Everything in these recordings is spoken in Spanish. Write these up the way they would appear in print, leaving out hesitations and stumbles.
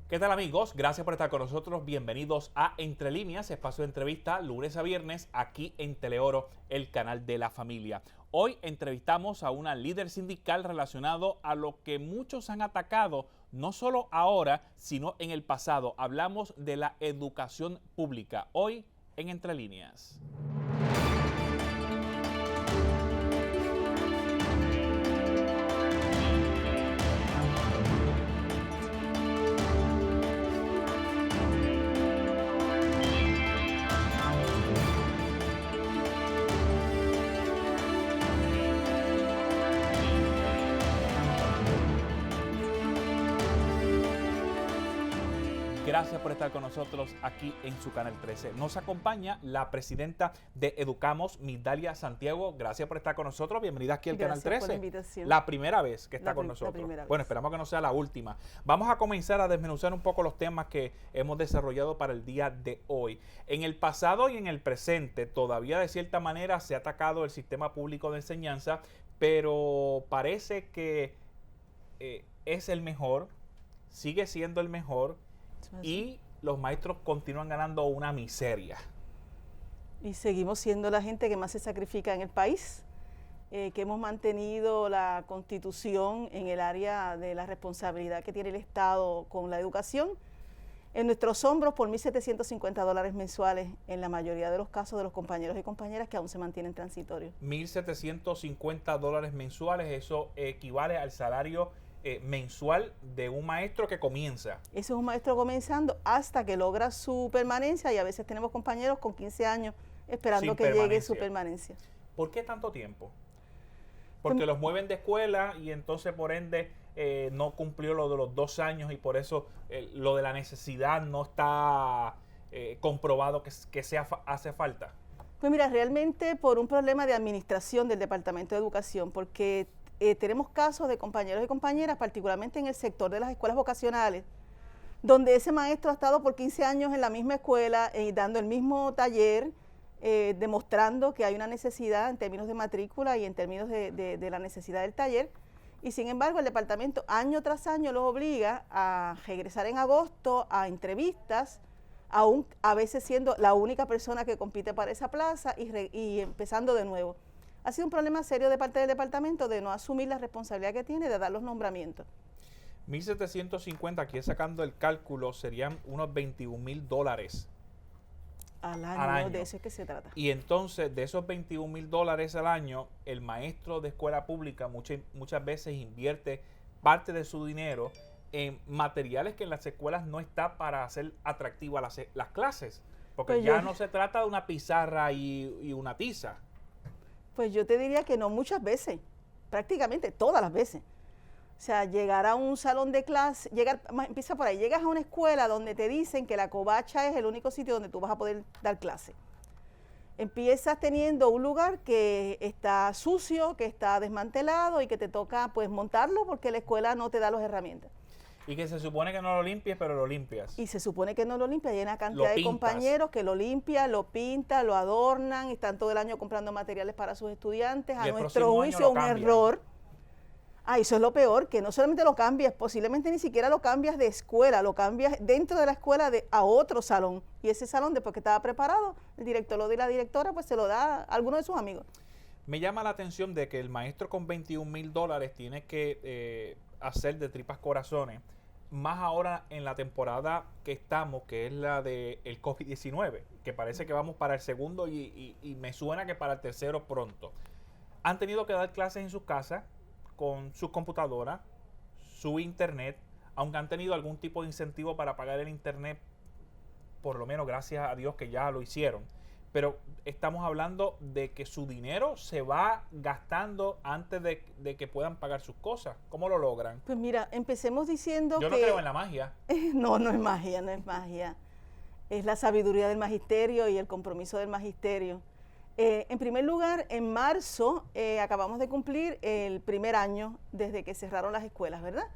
¿Qué tal, amigos? Gracias por estar con nosotros. Bienvenidos a Entre Líneas, espacio de entrevista lunes a viernes aquí en Teleoro, el canal de la familia. Hoy entrevistamos a una líder sindical relacionado a lo que muchos han atacado, no solo ahora, sino en el pasado. Hablamos de la educación pública. Hoy en Entre Líneas. Gracias por estar con nosotros aquí en su Canal 13. Nos acompaña la presidenta de Educamos, Migdalia Santiago. Gracias por estar con nosotros. Bienvenida aquí al Canal 13. Por la invitación. La primera vez que está con nosotros. Bueno, esperamos que no sea la última. Vamos a comenzar a desmenuzar un poco los temas que hemos desarrollado para el día de hoy. En el pasado y en el presente, todavía de cierta manera se ha atacado el sistema público de enseñanza, pero parece que es el mejor, sigue siendo el mejor, y los maestros continúan ganando una miseria. Y seguimos siendo la gente que más se sacrifica en el país, que hemos mantenido la Constitución en el área de la responsabilidad que tiene el Estado con la educación en nuestros hombros por $1,750 mensuales en la mayoría de los casos de los compañeros y compañeras que aún se mantienen transitorios. $1,750 mensuales, eso equivale al salario mensual de un maestro que comienza. Eso es un maestro comenzando hasta que logra su permanencia, y a veces tenemos compañeros con 15 años esperando que llegue su permanencia. ¿Por qué tanto tiempo? Porque los mueven de escuela y entonces por ende no cumplió lo de los 2 años y por eso lo de la necesidad no está comprobado que hace falta. Pues mira, realmente por un problema de administración del Departamento de Educación, porque tenemos casos de compañeros y compañeras, particularmente en el sector de las escuelas vocacionales, donde ese maestro ha estado por 15 años en la misma escuela dando el mismo taller, demostrando que hay una necesidad en términos de matrícula y en términos de la necesidad del taller, y sin embargo el departamento año tras año los obliga a regresar en agosto a entrevistas, aún a veces siendo la única persona que compite para esa plaza y empezando de nuevo. Ha sido un problema serio de parte del departamento de no asumir la responsabilidad que tiene de dar los nombramientos. 1,750, aquí sacando el cálculo, serían unos $21,000 al año. De eso es que se trata. Y entonces, de esos $21,000 al año, el maestro de escuela pública muchas veces invierte parte de su dinero en materiales que en las escuelas no está para hacer atractivas las clases. Porque pues ya no se trata de una pizarra y una tiza. Pues yo te diría que no muchas veces, prácticamente todas las veces. O sea, llegar a un salón de clase, empieza por ahí, llegas a una escuela donde te dicen que la covacha es el único sitio donde tú vas a poder dar clase. Empiezas teniendo un lugar que está sucio, que está desmantelado y que te toca pues montarlo porque la escuela no te da las herramientas. Y que se supone que no lo limpies, pero lo limpias. Y se supone que no lo limpias. Hay una cantidad de compañeros que lo limpian, lo pintan, lo adornan, y están todo el año comprando materiales para sus estudiantes. A nuestro juicio, un error. Eso es lo peor, que no solamente lo cambias, posiblemente ni siquiera lo cambias de escuela, lo cambias dentro de la escuela a otro salón. Y ese salón, después que estaba preparado, el director lo da y la directora, pues se lo da a alguno de sus amigos. Me llama la atención de que el maestro con $21,000 tiene que hacer de tripas corazones, más ahora en la temporada que estamos, que es la del COVID-19, que parece que vamos para el segundo y me suena que para el tercero pronto. Han tenido que dar clases en sus casas con sus computadoras, su internet, aunque han tenido algún tipo de incentivo para pagar el internet, por lo menos gracias a Dios que ya lo hicieron. Pero estamos hablando de que su dinero se va gastando antes de que puedan pagar sus cosas. ¿Cómo lo logran? Pues mira, empecemos diciendo Yo no creo en la magia. No es magia, no es magia. Es la sabiduría del magisterio y el compromiso del magisterio. En primer lugar, en marzo acabamos de cumplir el primer año desde que cerraron las escuelas, ¿verdad?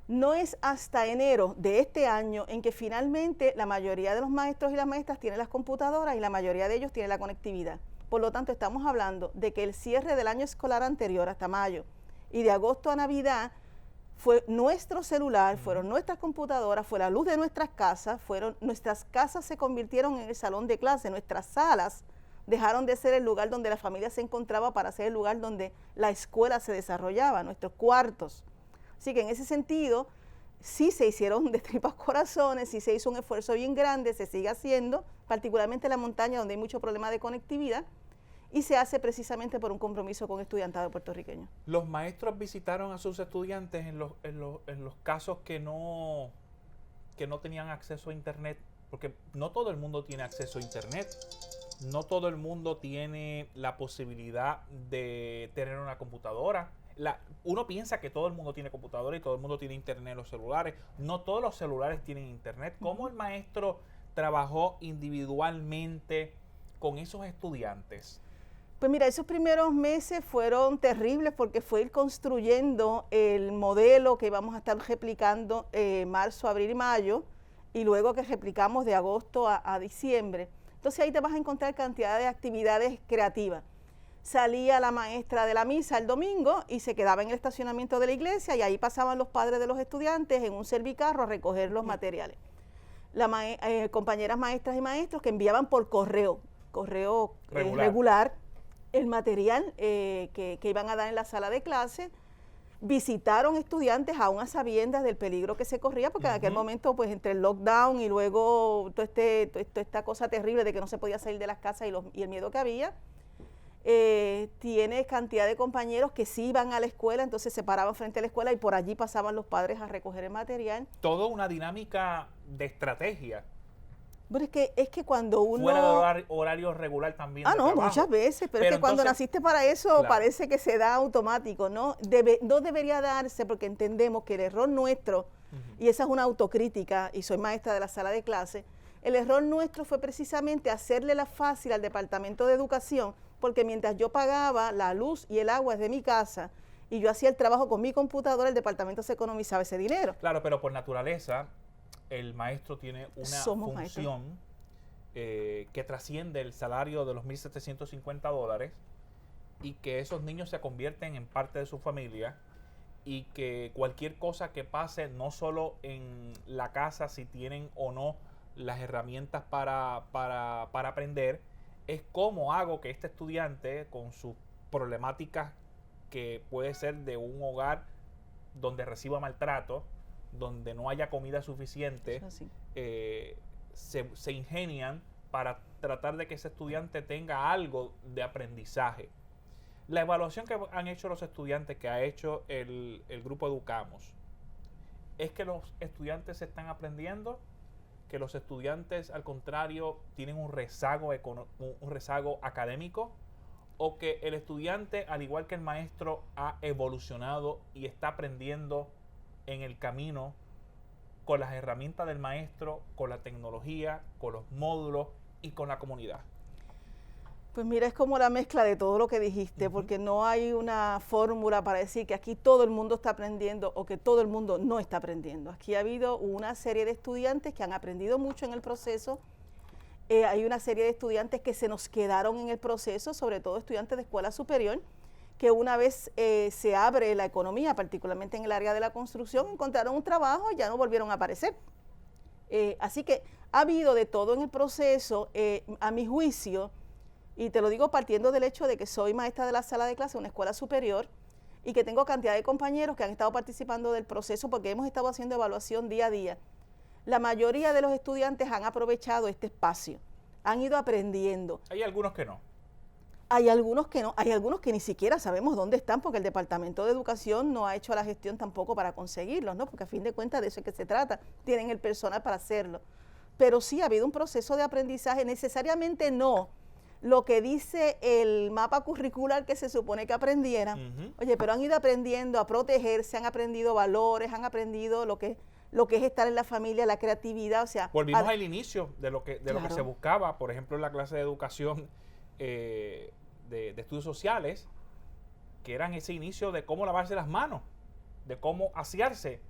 No es hasta enero de este año en que finalmente la mayoría de los maestros y las maestras tienen las computadoras y la mayoría de ellos tienen la conectividad. Por lo tanto, estamos hablando de que el cierre del año escolar anterior hasta mayo y de agosto a Navidad fue nuestro celular, fueron nuestras computadoras, fue la luz de nuestras casas, nuestras casas se convirtieron en el salón de clase, nuestras salas dejaron de ser el lugar donde la familia se encontraba para ser el lugar donde la escuela se desarrollaba, nuestros cuartos. Así que en ese sentido, sí se hicieron de tripas corazones, sí se hizo un esfuerzo bien grande, se sigue haciendo, particularmente en la montaña donde hay mucho problema de conectividad, y se hace precisamente por un compromiso con estudiantado puertorriqueño. ¿Los maestros visitaron a sus estudiantes en los casos que no tenían acceso a Internet? Porque no todo el mundo tiene acceso a Internet. No todo el mundo tiene la posibilidad de tener una computadora. Uno piensa que todo el mundo tiene computadora y todo el mundo tiene Internet en los celulares. No todos los celulares tienen Internet. ¿Cómo el maestro trabajó individualmente con esos estudiantes? Pues mira, esos primeros meses fueron terribles porque fue ir construyendo el modelo que íbamos a estar replicando marzo, abril y mayo, y luego que replicamos de agosto a diciembre. Entonces ahí te vas a encontrar cantidad de actividades creativas. Salía la maestra de la misa el domingo y se quedaba en el estacionamiento de la iglesia y ahí pasaban los padres de los estudiantes en un servicarro a recoger los materiales. Compañeras maestras y maestros que enviaban por correo regular el material que iban a dar en la sala de clase, visitaron estudiantes aún a sabiendas del peligro que se corría, porque en aquel momento, pues entre el lockdown y luego toda esta cosa terrible de que no se podía salir de las casas y el miedo que había, tiene cantidad de compañeros que sí iban a la escuela, entonces se paraban frente a la escuela y por allí pasaban los padres a recoger el material. Todo una dinámica de estrategia. Pero es que cuando uno... Fuera de horario regular también. Ah, no, trabajo. Muchas veces, pero es que cuando naciste para eso, claro, parece que se da automático, ¿no? No debería darse porque entendemos que el error nuestro, y esa es una autocrítica, y soy maestra de la sala de clase, el error nuestro fue precisamente hacerle la fácil al Departamento de Educación, porque mientras yo pagaba la luz y el agua desde mi casa, y yo hacía el trabajo con mi computadora, el departamento se economizaba ese dinero. Claro, pero por naturaleza el maestro tiene una función que trasciende el salario de los $1,750 y que esos niños se convierten en parte de su familia y que cualquier cosa que pase, no solo en la casa, si tienen o no las herramientas para aprender, es cómo hago que este estudiante, con sus problemáticas que puede ser de un hogar donde reciba maltrato, donde no haya comida suficiente, se ingenian para tratar de que ese estudiante tenga algo de aprendizaje. La evaluación que han hecho los estudiantes, que ha hecho el grupo Educamos, es que los estudiantes están aprendiendo, que los estudiantes, al contrario, tienen un rezago académico, o que el estudiante, al igual que el maestro, ha evolucionado y está aprendiendo en el camino con las herramientas del maestro, con la tecnología, con los módulos y con la comunidad. Pues mira, es como la mezcla de todo lo que dijiste, porque no hay una fórmula para decir que aquí todo el mundo está aprendiendo o que todo el mundo no está aprendiendo. Aquí ha habido una serie de estudiantes que han aprendido mucho en el proceso. Hay una serie de estudiantes que se nos quedaron en el proceso, sobre todo estudiantes de escuela superior, que una vez se abre la economía, particularmente en el área de la construcción, encontraron un trabajo y ya no volvieron a aparecer. Así que ha habido de todo en el proceso, a mi juicio, y te lo digo partiendo del hecho de que soy maestra de la sala de clase de una escuela superior y que tengo cantidad de compañeros que han estado participando del proceso porque hemos estado haciendo evaluación día a día. La mayoría de los estudiantes han aprovechado este espacio, han ido aprendiendo. Hay algunos que no. Hay algunos que no, hay algunos que ni siquiera sabemos dónde están porque el Departamento de Educación no ha hecho la gestión tampoco para conseguirlos, ¿no? Porque a fin de cuentas de eso es que se trata, tienen el personal para hacerlo. Pero sí ha habido un proceso de aprendizaje, necesariamente no lo que dice el mapa curricular que se supone que aprendieran, oye, pero han ido aprendiendo a protegerse, han aprendido valores, han aprendido lo que es estar en la familia, la creatividad, o sea... Volvimos al inicio de lo que se buscaba, por ejemplo, en la clase de educación de estudios sociales, que eran ese inicio de cómo lavarse las manos, de cómo asearse.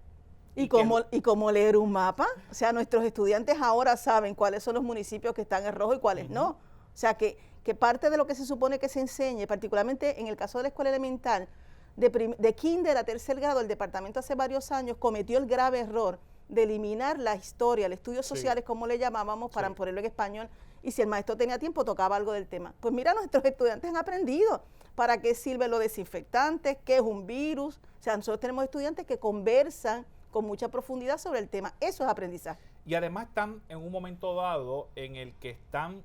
Y cómo leer un mapa, o sea, nuestros estudiantes ahora saben cuáles son los municipios que están en rojo y cuáles no. O sea, que parte de lo que se supone que se enseñe, particularmente en el caso de la escuela elemental, de kinder a tercer grado, el departamento hace varios años cometió el grave error de eliminar la historia, el estudios sociales, como le llamábamos, para ponerlo en español, y si el maestro tenía tiempo, tocaba algo del tema. Pues mira, nuestros estudiantes han aprendido para qué sirven los desinfectantes, qué es un virus. O sea, nosotros tenemos estudiantes que conversan con mucha profundidad sobre el tema. Eso es aprendizaje. Y además están en un momento dado en el que están,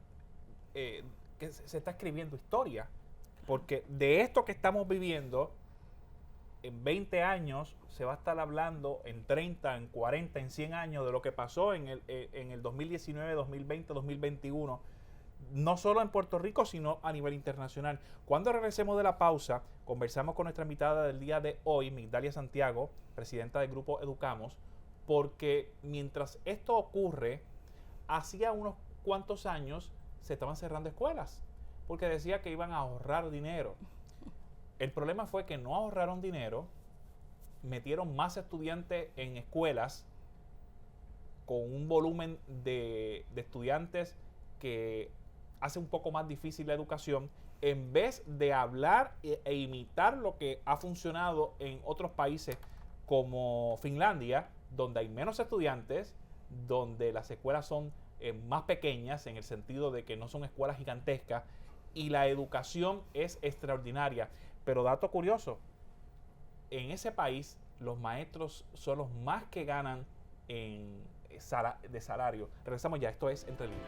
que se está escribiendo historia. Porque de esto que estamos viviendo, en 20 años se va a estar hablando, en 30, en 40, en 100 años, de lo que pasó en el 2019, 2020, 2021, no solo en Puerto Rico, sino a nivel internacional. Cuando regresemos de la pausa, conversamos con nuestra invitada del día de hoy, Migdalia Santiago, presidenta del grupo Educamos, porque mientras esto ocurre, hacía unos cuantos años se estaban cerrando escuelas, porque decía que iban a ahorrar dinero. El problema fue que no ahorraron dinero, metieron más estudiantes en escuelas con un volumen de estudiantes que hace un poco más difícil la educación, en vez de hablar e imitar lo que ha funcionado en otros países como Finlandia, donde hay menos estudiantes, donde las escuelas son más pequeñas, en el sentido de que no son escuelas gigantescas, y la educación es extraordinaria. Pero dato curioso, en ese país los maestros son los más que ganan de salario. Regresamos ya, esto es Entre Líneas.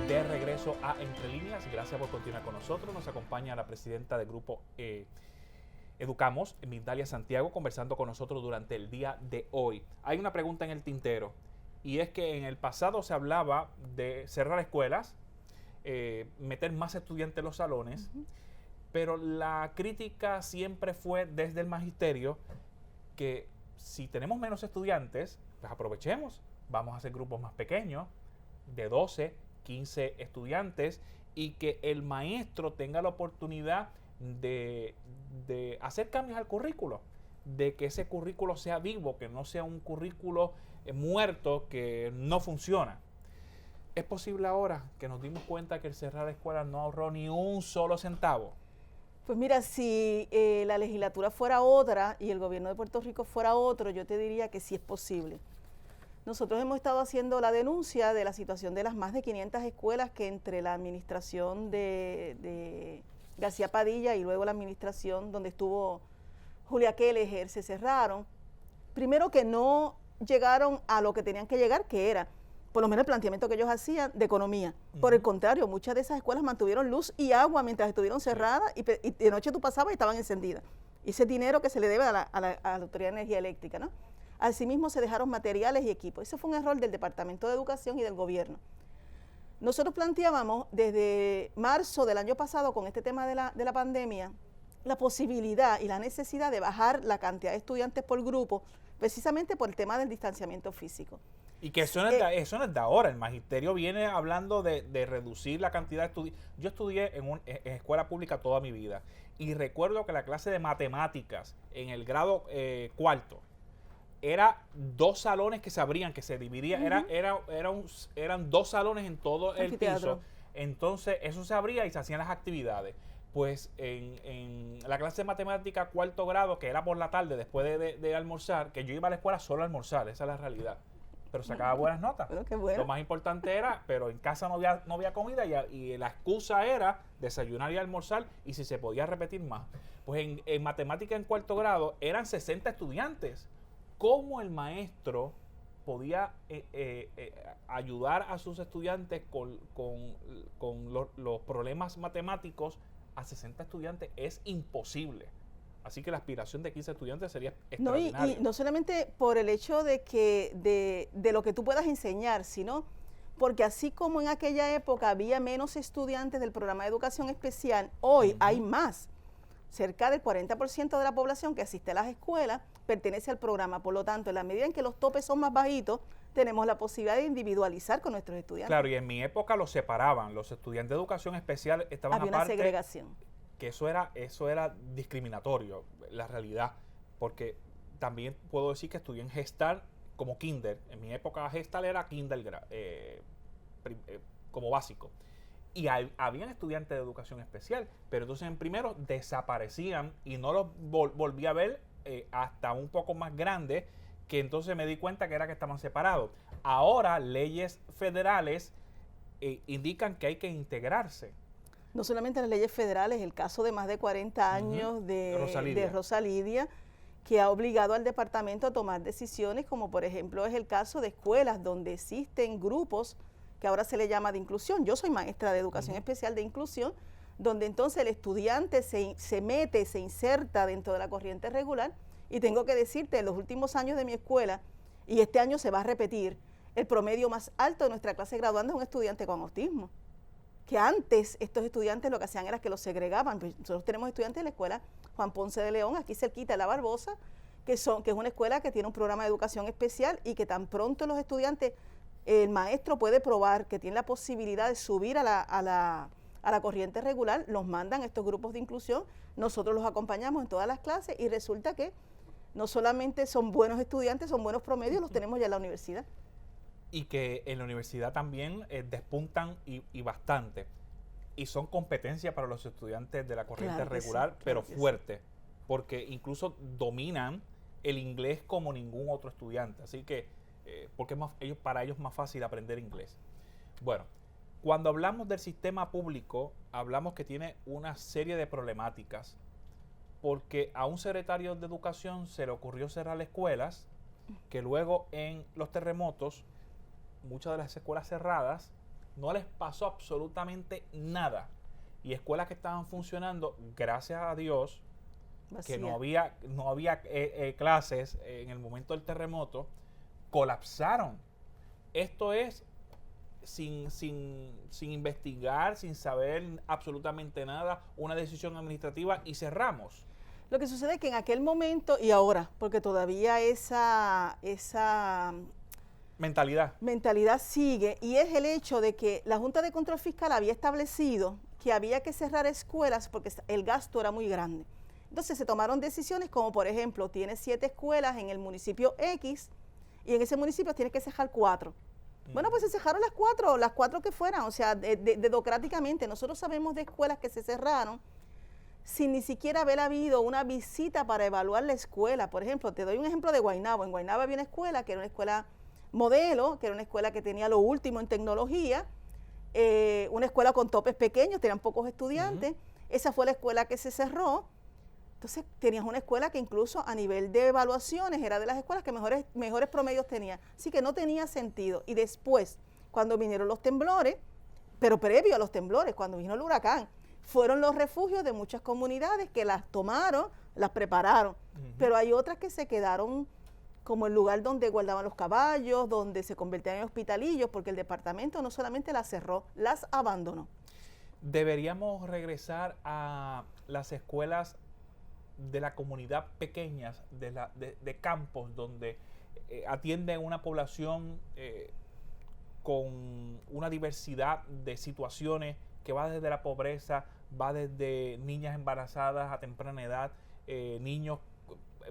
De regreso a Entre Líneas, gracias por continuar con nosotros. Nos acompaña la presidenta del grupo Educamos, Migdalia Santiago, conversando con nosotros durante el día de hoy. Hay una pregunta en el tintero, y es que en el pasado se hablaba de cerrar escuelas, meter más estudiantes en los salones, pero la crítica siempre fue desde el magisterio que si tenemos menos estudiantes, pues aprovechemos, vamos a hacer grupos más pequeños, de 12, 15 estudiantes, y que el maestro tenga la oportunidad de hacer cambios al currículo, de que ese currículo sea vivo, que no sea un currículo muerto que no funciona. ¿Es posible ahora que nos dimos cuenta que el cerrar escuelas no ahorró ni un solo centavo? Pues mira, si la legislatura fuera otra y el gobierno de Puerto Rico fuera otro, yo te diría que sí es posible. Nosotros hemos estado haciendo la denuncia de la situación de las más de 500 escuelas que entre la administración de García Padilla y luego la administración donde estuvo Julia Kelleher se cerraron. Primero, que no llegaron a lo que tenían que llegar, que era, por lo menos el planteamiento que ellos hacían de economía. Por el contrario, muchas de esas escuelas mantuvieron luz y agua mientras estuvieron cerradas, y de noche tú pasabas y estaban encendidas. Y ese dinero que se le debe a la Autoridad de Energía Eléctrica, ¿no? Asimismo se dejaron materiales y equipos. Ese fue un error del Departamento de Educación y del gobierno. Nosotros planteábamos desde marzo del año pasado, con este tema de la pandemia, la posibilidad y la necesidad de bajar la cantidad de estudiantes por grupo, precisamente por el tema del distanciamiento físico. Y que eso no es de ahora. El magisterio viene hablando de reducir la cantidad de estudiantes. Yo estudié en escuela pública toda mi vida, y recuerdo que la clase de matemáticas en el grado cuarto era 2 salones que se abrían, que se dividían, eran 2 salones en todo el piso. Entonces eso se abría y se hacían las actividades. Pues en la clase de matemática cuarto grado, que era por la tarde después de almorzar, que yo iba a la escuela solo a almorzar, esa es la realidad, pero sacaba buenas notas. Bueno, qué bueno. Lo más importante era, pero en casa no había comida, y la excusa era desayunar y almorzar, y si se podía repetir más. Pues en matemática en cuarto grado eran 60 estudiantes. ¿Cómo el maestro podía ayudar a sus estudiantes con los problemas matemáticos a 60 estudiantes? Es imposible. Así que la aspiración de 15 estudiantes sería extraordinaria. No, y no solamente por el hecho de que de lo que tú puedas enseñar, sino porque así como en aquella época había menos estudiantes del programa de educación especial, hoy hay más. Cerca del 40% de la población que asiste a las escuelas pertenece al programa. Por lo tanto, en la medida en que los topes son más bajitos, tenemos la posibilidad de individualizar con nuestros estudiantes. Claro, y en mi época los separaban. Los estudiantes de educación especial estaban aparte. Había una segregación. Que eso era discriminatorio, la realidad. Porque también puedo decir que estudié en Gestal, como kinder. En mi época gestal era kinder como básico. Y habían estudiantes de educación especial, pero entonces en primero desaparecían y no los volví a ver hasta un poco más grande, que entonces me di cuenta que era que estaban separados. Ahora leyes federales indican que hay que integrarse. No solamente las leyes federales, el caso de más de 40 años de Rosa Lidia, que ha obligado al departamento a tomar decisiones, como por ejemplo es el caso de escuelas donde existen grupos que ahora se le llama de inclusión. Yo soy maestra de educación especial de inclusión, donde entonces el estudiante se mete, se inserta dentro de la corriente regular, y tengo que decirte, en los últimos años de mi escuela, y este año se va a repetir, el promedio más alto de nuestra clase graduanda es un estudiante con autismo. Que antes estos estudiantes lo que hacían era que los segregaban. Pues nosotros tenemos estudiantes de la escuela Juan Ponce de León, aquí cerquita de La Barbosa, que es una escuela que tiene un programa de educación especial, y que tan pronto los estudiantes, el maestro puede probar que tiene la posibilidad de subir a la corriente regular, los mandan a estos grupos de inclusión, nosotros los acompañamos en todas las clases, y resulta que no solamente son buenos estudiantes, son buenos promedios, los tenemos ya en la universidad. Y que en la universidad también despuntan y bastante. Y son competencia para los estudiantes de la corriente regular, sí, pero fuerte. Porque incluso dominan el inglés como ningún otro estudiante. Así que, porque para ellos es más fácil aprender inglés. Bueno, cuando hablamos del sistema público, hablamos que tiene una serie de problemáticas. Porque a un secretario de educación se le ocurrió cerrar escuelas, que luego en los terremotos, muchas de las escuelas cerradas, no les pasó absolutamente nada. Y escuelas que estaban funcionando, gracias a Dios, vacía, que no había clases en el momento del terremoto, colapsaron. Esto es sin investigar, sin saber absolutamente nada, una decisión administrativa, y cerramos. Lo que sucede es que en aquel momento y ahora, porque todavía esa mentalidad sigue, y es el hecho de que la Junta de Control Fiscal había establecido que había que cerrar escuelas porque el gasto era muy grande. Entonces se tomaron decisiones como, por ejemplo, tienes 7 escuelas en el municipio X, y en ese municipio tienes que cerrar 4. Bueno, pues se cerraron las cuatro que fueran, o sea, democráticamente. Nosotros sabemos de escuelas que se cerraron sin ni siquiera haber habido una visita para evaluar la escuela. Por ejemplo, te doy un ejemplo de Guaynabo. En Guaynabo había una escuela que era una escuela modelo, que era una escuela que tenía lo último en tecnología, una escuela con topes pequeños, tenían pocos estudiantes. Esa fue la escuela que se cerró. Entonces tenías una escuela que incluso a nivel de evaluaciones era de las escuelas que mejores promedios tenía. Así que no tenía sentido. Y después, cuando vinieron los temblores, pero previo a los temblores, cuando vino el huracán, fueron los refugios de muchas comunidades que las tomaron, las prepararon. Pero hay otras que se quedaron como el lugar donde guardaban los caballos, donde se convertían en hospitalillos, porque el departamento no solamente las cerró, las abandonó. Deberíamos regresar a las escuelas de la comunidad pequeñas, de campos, donde atienden una población con una diversidad de situaciones que va desde la pobreza, va desde niñas embarazadas a temprana edad, niños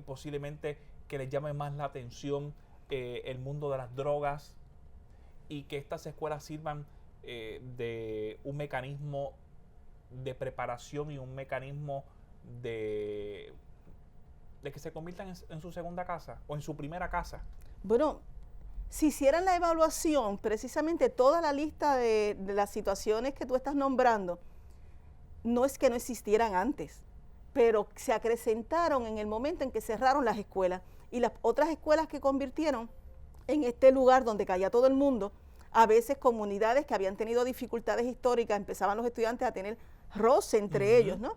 posiblemente que les llame más la atención el mundo de las drogas, y que estas escuelas sirvan de un mecanismo de preparación y un mecanismo de que se conviertan en su segunda casa o en su primera casa. Bueno, si hicieran la evaluación, precisamente toda la lista de las situaciones que tú estás nombrando, no es que no existieran antes, pero se acrecentaron en el momento en que cerraron las escuelas, y las otras escuelas que convirtieron en este lugar donde caía todo el mundo, a veces comunidades que habían tenido dificultades históricas, empezaban los estudiantes a tener roce entre ellos, ¿no?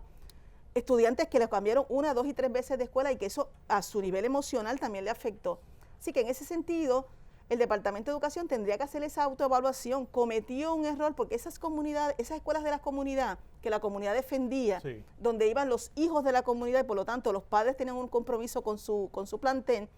Estudiantes que les cambiaron 1, 2 y 3 veces de escuela, y que eso a su nivel emocional también le afectó. Así que en ese sentido, el Departamento de Educación tendría que hacer esa autoevaluación. Cometió un error porque esas comunidades, esas escuelas de la comunidad, que la comunidad defendía, sí, donde iban los hijos de la comunidad y por lo tanto los padres tenían un compromiso con su plantel,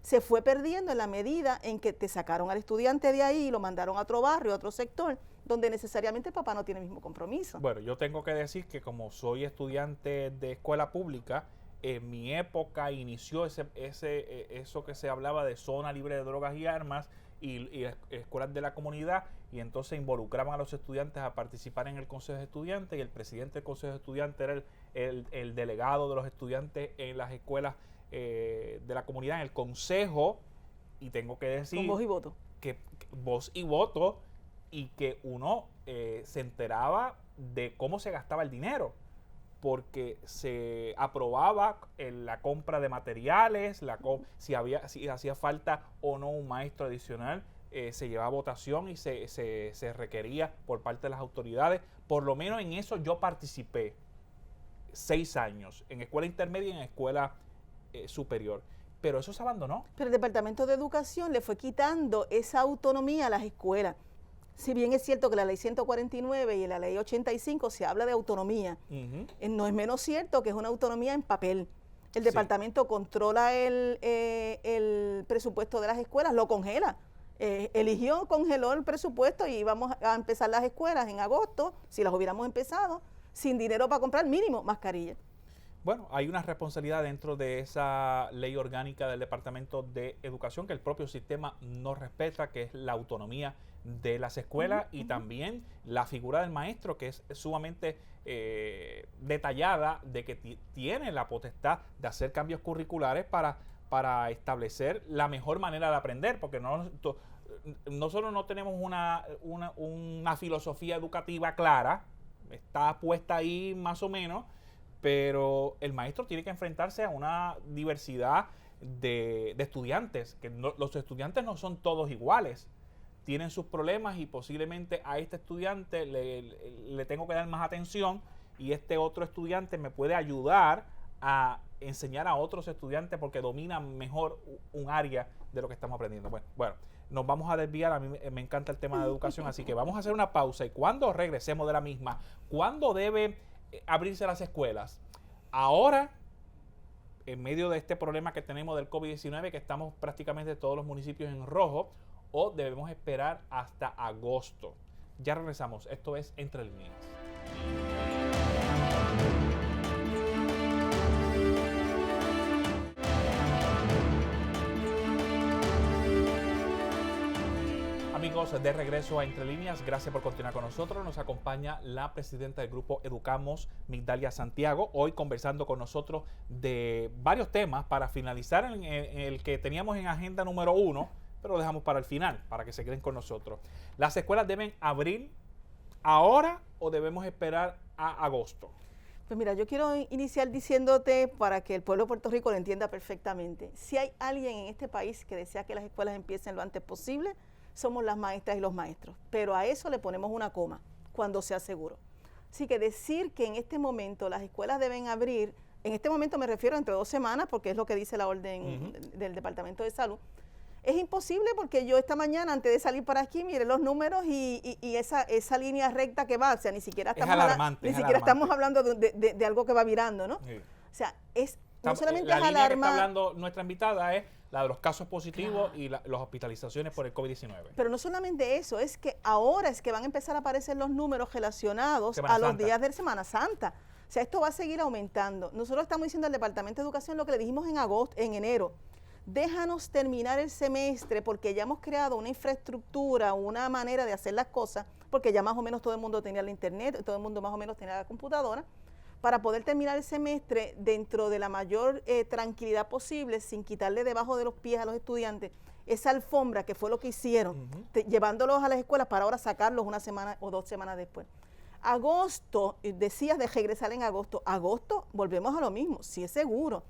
se fue perdiendo en la medida en que te sacaron al estudiante de ahí y lo mandaron a otro barrio, a otro sector, donde necesariamente el papá no tiene el mismo compromiso. Bueno, yo tengo que decir que como soy estudiante de escuela pública, en mi época inició eso que se hablaba de zona libre de drogas y armas y escuelas de la comunidad, y entonces involucraban a los estudiantes a participar en el consejo de estudiantes, y el presidente del consejo de estudiantes era el delegado de los estudiantes en las escuelas de la comunidad, en el consejo, y tengo que decir... Con voz y voto. Que voz y voto, y que uno se enteraba de cómo se gastaba el dinero, porque se aprobaba la compra de materiales, si hacía falta o no un maestro adicional, se llevaba a votación y se requería por parte de las autoridades. Por lo menos en eso yo participé 6 años, en escuela intermedia y en escuela superior. Pero eso se abandonó. Pero el Departamento de Educación le fue quitando esa autonomía a las escuelas. Si bien es cierto que la ley 149 y la ley 85 se habla de autonomía, no es menos cierto que es una autonomía en papel. El departamento controla el presupuesto de las escuelas, lo congela. Congeló el presupuesto y íbamos a empezar las escuelas en agosto, si las hubiéramos empezado, sin dinero para comprar mínimo mascarillas. Bueno, hay una responsabilidad dentro de esa ley orgánica del Departamento de Educación que el propio sistema no respeta, que es la autonomía de las escuelas y también la figura del maestro, que es sumamente detallada, de que tiene la potestad de hacer cambios curriculares para establecer la mejor manera de aprender, porque nosotros no tenemos una filosofía educativa clara, está puesta ahí más o menos, pero el maestro tiene que enfrentarse a una diversidad de estudiantes, que los estudiantes no son todos iguales, tienen sus problemas y posiblemente a este estudiante le tengo que dar más atención y este otro estudiante me puede ayudar a enseñar a otros estudiantes porque dominan mejor un área de lo que estamos aprendiendo. Bueno, nos vamos a desviar, a mí me encanta el tema de educación, así que vamos a hacer una pausa y cuando regresemos de la misma, ¿cuándo debe abrirse las escuelas? Ahora, en medio de este problema que tenemos del COVID-19, que estamos prácticamente todos los municipios en rojo, o debemos esperar hasta agosto. Ya regresamos, esto es Entre Líneas. Amigos, de regreso a Entre Líneas, gracias por continuar con nosotros. Nos acompaña la presidenta del grupo Educamos, Migdalia Santiago, hoy conversando con nosotros de varios temas para finalizar en el que teníamos en agenda número 1, pero lo dejamos para el final, para que se queden con nosotros. ¿Las escuelas deben abrir ahora o debemos esperar a agosto? Pues mira, yo quiero iniciar diciéndote, para que el pueblo de Puerto Rico lo entienda perfectamente, si hay alguien en este país que desea que las escuelas empiecen lo antes posible, somos las maestras y los maestros, pero a eso le ponemos una coma, cuando sea seguro. Así que decir que en este momento las escuelas deben abrir, en este momento me refiero a entre 2 semanas, porque es lo que dice la orden del Departamento de Salud, es imposible porque yo esta mañana, antes de salir para aquí, miré los números y esa línea recta que va, o sea, ni siquiera estamos hablando de algo que va virando, ¿no? Sí. O sea, no solamente la es línea alarmante. Que está hablando nuestra invitada es la de los casos positivos y las hospitalizaciones por el COVID-19. Pero no solamente eso, es que ahora es que van a empezar a aparecer los números relacionados a los días de Semana Santa. O sea, esto va a seguir aumentando. Nosotros estamos diciendo al Departamento de Educación lo que le dijimos en enero. Déjanos terminar el semestre porque ya hemos creado una infraestructura, una manera de hacer las cosas, porque ya más o menos todo el mundo tenía la internet, todo el mundo más o menos tenía la computadora, para poder terminar el semestre dentro de la mayor tranquilidad posible, sin quitarle debajo de los pies a los estudiantes esa alfombra que fue lo que hicieron, llevándolos a las escuelas para ahora sacarlos 1 semana o 2 semanas después. Agosto, decías de regresar en agosto. Agosto, volvemos a lo mismo, sí es seguro,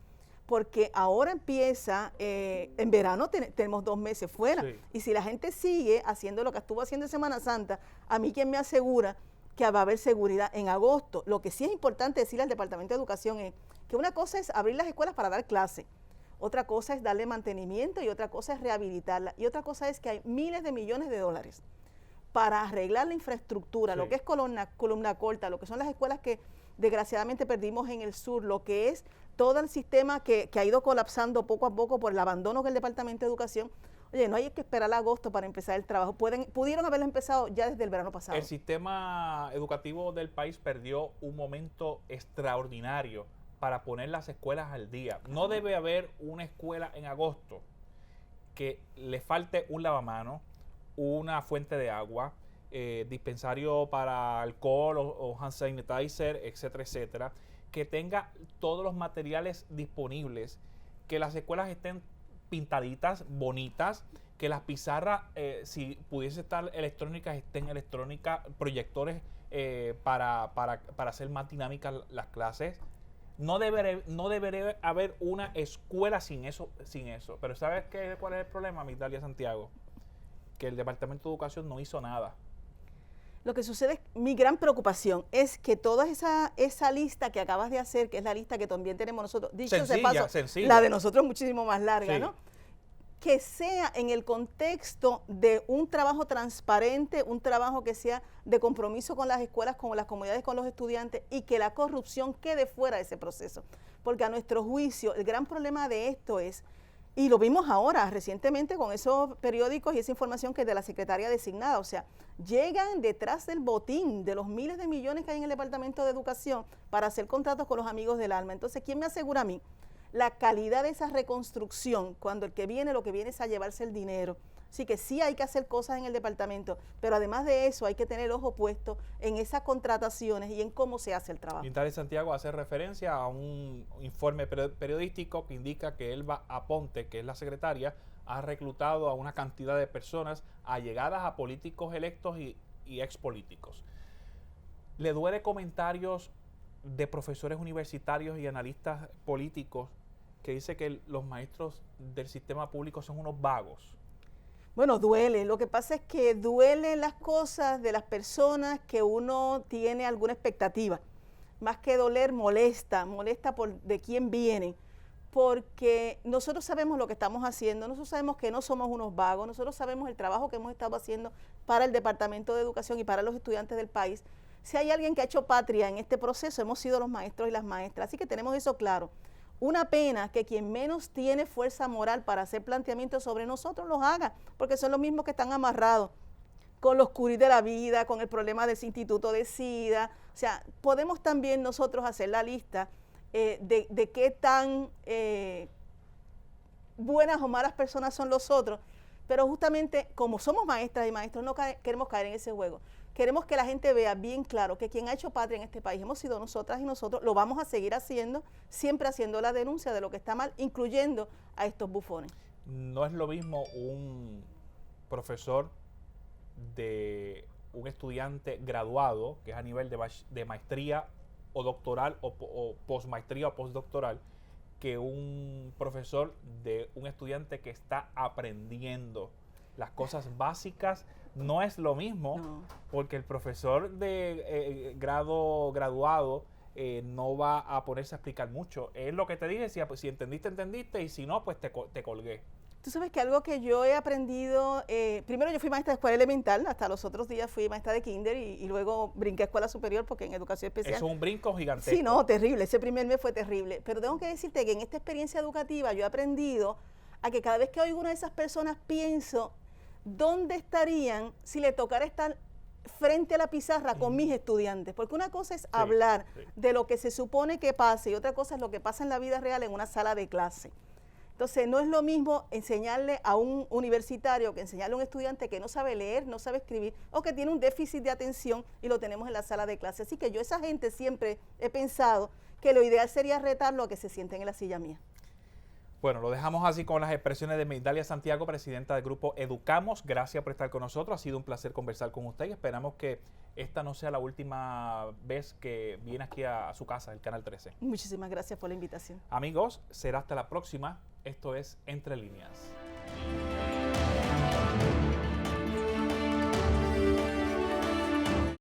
porque ahora empieza, en verano tenemos 2 meses fuera, sí. Y si la gente sigue haciendo lo que estuvo haciendo en Semana Santa, a mí quien me asegura que va a haber seguridad en agosto. Lo que sí es importante decirle al Departamento de Educación es que una cosa es abrir las escuelas para dar clase, otra cosa es darle mantenimiento y otra cosa es rehabilitarla y otra cosa es que hay miles de millones de dólares para arreglar la infraestructura, sí. Lo que es columna corta, lo que son las escuelas que desgraciadamente perdimos en el sur, lo que es todo el sistema que ha ido colapsando poco a poco por el abandono del Departamento de Educación. Oye, no hay que esperar a agosto para empezar el trabajo. Pudieron haberlo empezado ya desde el verano pasado. El sistema educativo del país perdió un momento extraordinario para poner las escuelas al día. No debe haber una escuela en agosto que le falte un lavamanos, una fuente de agua, dispensario para alcohol o hand sanitizer, etcétera, etcétera, que tenga todos los materiales disponibles, que las escuelas estén pintaditas, bonitas, que las pizarras, si pudiese estar electrónicas, estén electrónicas, proyectores para hacer más dinámicas las clases. No debería haber una escuela sin eso. Pero ¿sabes cuál es el problema, Migdalia Santiago? Que el Departamento de Educación no hizo nada. Lo que sucede, mi gran preocupación es que toda esa lista que acabas de hacer, que es la lista que también tenemos nosotros, dicho de paso, sencilla. La de nosotros es muchísimo más larga, sí, ¿no? Que sea en el contexto de un trabajo transparente, un trabajo que sea de compromiso con las escuelas, con las comunidades, con los estudiantes, y que la corrupción quede fuera de ese proceso. Porque a nuestro juicio, el gran problema de esto es, y lo vimos ahora recientemente con esos periódicos y esa información que es de la secretaria designada, o sea, llegan detrás del botín de los miles de millones que hay en el Departamento de Educación para hacer contratos con los amigos del alma. Entonces, ¿quién me asegura a mí la calidad de esa reconstrucción cuando lo que viene es a llevarse el dinero? Así que sí hay que hacer cosas en el departamento, pero además de eso hay que tener el ojo puesto en esas contrataciones y en cómo se hace el trabajo. Migdalia Santiago hace referencia a un informe periodístico que indica que Elba Aponte, que es la secretaria, ha reclutado a una cantidad de personas allegadas a políticos electos y expolíticos. ¿Le duele comentarios de profesores universitarios y analistas políticos que dice que los maestros del sistema público son unos vagos? Bueno, duele. Lo que pasa es que duelen las cosas de las personas que uno tiene alguna expectativa. Más que doler, molesta por de quién vienen. Porque nosotros sabemos lo que estamos haciendo, nosotros sabemos que no somos unos vagos, nosotros sabemos el trabajo que hemos estado haciendo para el Departamento de Educación y para los estudiantes del país. Si hay alguien que ha hecho patria en este proceso, hemos sido los maestros y las maestras, así que tenemos eso claro. Una pena que quien menos tiene fuerza moral para hacer planteamientos sobre nosotros los haga, porque son los mismos que están amarrados con lo oscuro de la vida, con el problema de ese instituto de SIDA. O sea, podemos también nosotros hacer la lista de qué tan buenas o malas personas son los otros, pero justamente como somos maestras y maestros no queremos caer en ese juego. Queremos que la gente vea bien claro que quien ha hecho patria en este país hemos sido nosotras y nosotros, lo vamos a seguir haciendo, siempre haciendo la denuncia de lo que está mal, incluyendo a estos bufones. No es lo mismo un profesor de un estudiante graduado, que es a nivel de maestría o doctoral o postmaestría o postdoctoral, que un profesor de un estudiante que está aprendiendo las cosas básicas. No es lo mismo, no, porque el profesor de graduado no va a ponerse a explicar mucho. Es lo que te dije, si entendiste, entendiste, y si no, pues te colgué. Tú sabes que algo que yo he aprendido, primero yo fui maestra de escuela elemental, hasta los otros días fui maestra de kinder y luego brinqué a escuela superior porque en educación especial. Eso es un brinco gigantesco. Sí, no, terrible, ese primer mes fue terrible. Pero tengo que decirte que en esta experiencia educativa yo he aprendido a que cada vez que oigo una de esas personas pienso, ¿dónde estarían si le tocara estar frente a la pizarra con mis estudiantes? Porque una cosa es hablar de lo que se supone que pase y otra cosa es lo que pasa en la vida real en una sala de clase. Entonces, no es lo mismo enseñarle a un universitario que enseñarle a un estudiante que no sabe leer, no sabe escribir o que tiene un déficit de atención y lo tenemos en la sala de clase. Así que yo esa gente siempre he pensado que lo ideal sería retarlo a que se sienten en la silla mía. Bueno, lo dejamos así con las expresiones de Migdalia Santiago, presidenta del grupo Educamos. Gracias por estar con nosotros. Ha sido un placer conversar con usted y esperamos que esta no sea la última vez que viene aquí a su casa, el Canal 13. Muchísimas gracias por la invitación. Amigos, será hasta la próxima. Esto es Entre Líneas.